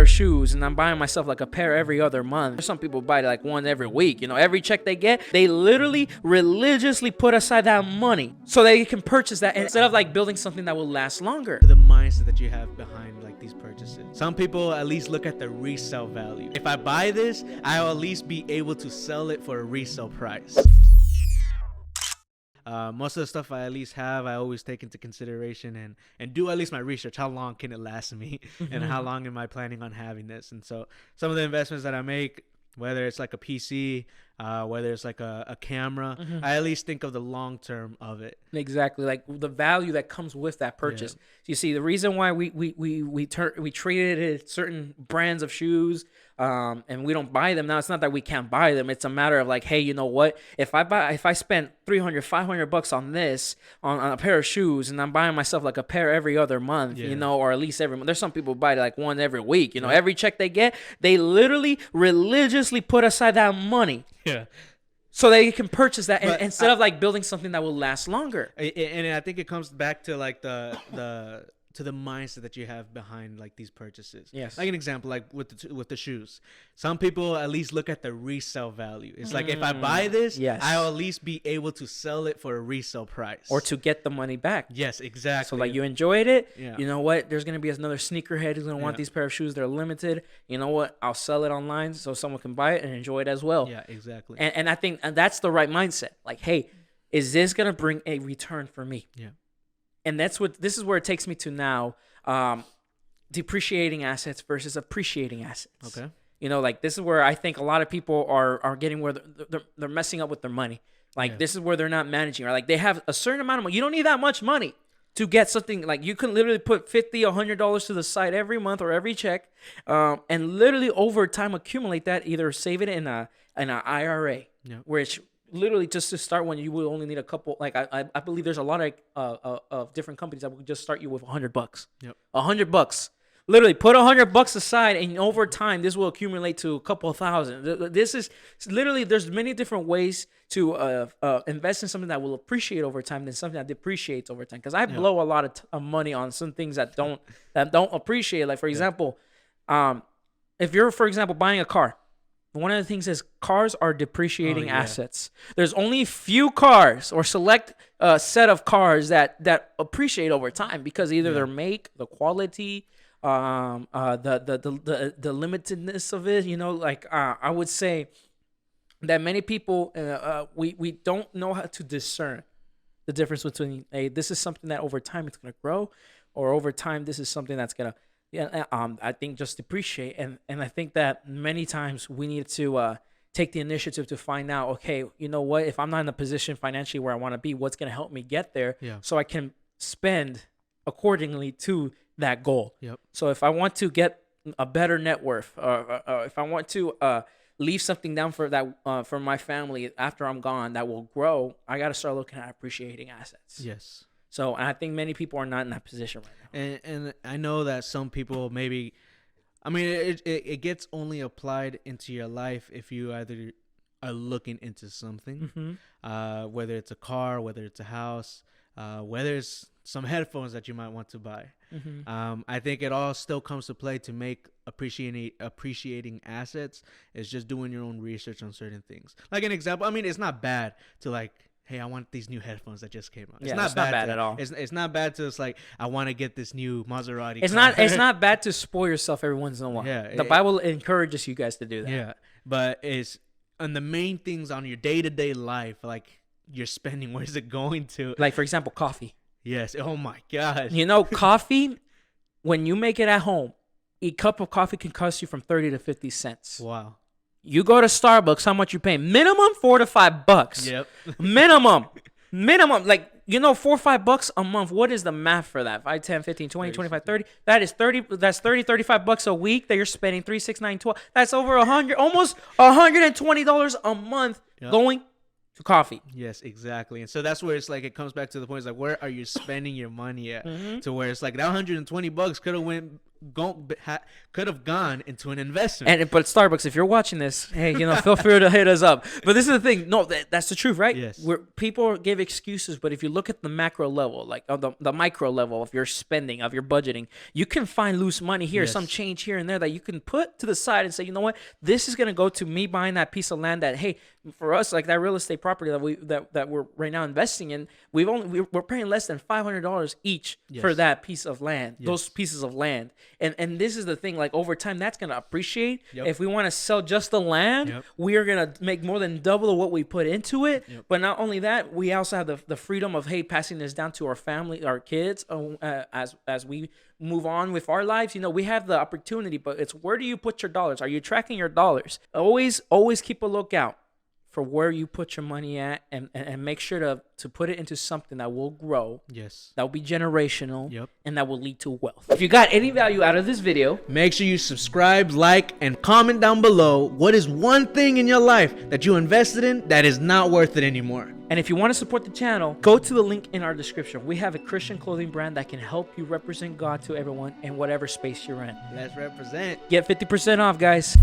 of shoes and I'm buying myself like a pair every other month. Some people buy like one every week. Every check they get, they literally religiously put aside that money so they can purchase that instead of like building something that will last longer. The mindset that you have behind like these purchases. Some people at least look at the resale value. If I buy this, I'll at least be able to sell it for a resale price. Most of the stuff I at least have, I always take into consideration and do at least my research. How long can it last me? And how long am I planning on having this? And so some of the investments that I make, whether it's like a PC, whether it's like a camera, I at least think of the long term of it. Exactly, like the value that comes with that purchase. Yeah. You see, the reason why we traded certain brands of shoes, and we don't buy them now. It's not that we can't buy them. It's a matter of like, hey, you know what? If I spend $300-$500 on this on a pair of shoes, and I'm buying myself like a pair every other month, or at least every month. There's some people buy like one every week. Every check they get, they literally religiously put aside that money. Yeah. So they can purchase that instead of like building something that will last longer. And I think it comes back to like the mindset that you have behind like these purchases. Yes. Like an example, like with the shoes. Some people at least look at the resale value. It's like if I buy this, I'll at least be able to sell it for a resale price. Or to get the money back. Yes, exactly. So like you enjoyed it. Yeah. You know what? There's going to be another sneakerhead who's going to want these pair of shoes. They're limited. You know what? I'll sell it online so someone can buy it and enjoy it as well. Yeah, exactly. And I think that's the right mindset. Like, hey, is this going to bring a return for me? Yeah. And this is where it takes me to now, depreciating assets versus appreciating assets. Okay. Like this is where I think a lot of people are getting where they're messing up with their money. Like this is where they're not managing, or like they have a certain amount of money. You don't need that much money to get something. Like you can literally put $50, $100 to the side every month or every check, and literally over time accumulate that. Either save it in an IRA, which literally just to start when you will only need a couple. Like I believe there's a lot of different companies that will just start you with $100. Yep. $100. Literally put $100 aside, and over time this will accumulate to a couple of thousand. This is literally, there's many different ways to invest in something that will appreciate over time than something that depreciates over time. Because I blow a lot of money on some things that don't appreciate. Like for example, if you're for example buying a car. One of the things is cars are depreciating assets. There's only few cars or select set of cars that appreciate over time because either their make, the quality, the limitedness of it. I would say that many people we don't know how to discern the difference between this is something that over time it's gonna grow, or over time this is something that's gonna I think just depreciate. And I think that many times we need to take the initiative to find out, okay, you know what, if I'm not in a position financially where I want to be, what's going to help me get there so I can spend accordingly to that goal. Yep. So if I want to get a better net worth, or if I want to leave something down for that for my family after I'm gone that will grow, I got to start looking at appreciating assets. Yes. So I think many people are not in that position right now. And I know that some people maybe, I mean, it gets only applied into your life if you either are looking into something, whether it's a car, whether it's a house, whether it's some headphones that you might want to buy. I think it all still comes to play to make appreciating assets is just doing your own research on certain things. Like an example, I mean, it's not bad to like, hey, I want these new headphones that just came out. It's not bad at all. It's not bad to, it's like, I want to get this new Maserati car. It's not bad to spoil yourself every once in a while. Yeah, the Bible encourages you guys to do that. Yeah, but it's on the main things on your day-to-day life, like you're spending, where's it going to? Like, for example, coffee. Yes. Oh, my gosh. Coffee, when you make it at home, a cup of coffee can cost you from 30 to 50 cents. Wow. You go to Starbucks, how much you paying? Minimum $4 to $5. Yep. Minimum. Like, $4 or $5 a month. What is the math for that? 5, 10, 15, 20, 25, 30. That's $35 a week that you're spending. 3, 6, 9, 12. That's over almost $120 a month going to coffee. Yes, exactly. And so that's where it's like, it comes back to the point. It's like, where are you spending your money at? To where it's like that $120 could have went could have gone into an investment. But Starbucks, if you're watching this, hey, feel free to hit us up. But this is the thing. No, that's the truth, right? Yes. People give excuses, but if you look at the macro level, like the micro level of your spending, of your budgeting, you can find loose money here, some change here and there that you can put to the side and say, you know what, this is gonna go to me buying that piece of land that, hey, for us, like that real estate property that we're right now investing in, we're paying less than $500 each for that piece of land, those pieces of land. And this is the thing, like over time, that's gonna appreciate. If we want to sell just the land, we are gonna make more than double of what we put into it. But not only that, we also have the freedom of, hey, passing this down to our family, our kids, as we move on with our lives. We have the opportunity, but it's, where do you put your dollars? Are you tracking your dollars? Always keep a lookout for where you put your money at, and make sure to put it into something that will grow. Yes. That will be generational. And that will lead to wealth. If you got any value out of this video, make sure you subscribe, like, and comment down below what is one thing in your life that you invested in that is not worth it anymore. And if you want to support the channel, go to the link in our description. We have a Christian clothing brand that can help you represent God to everyone in whatever space you're in. Let's represent. Get 50% off, guys.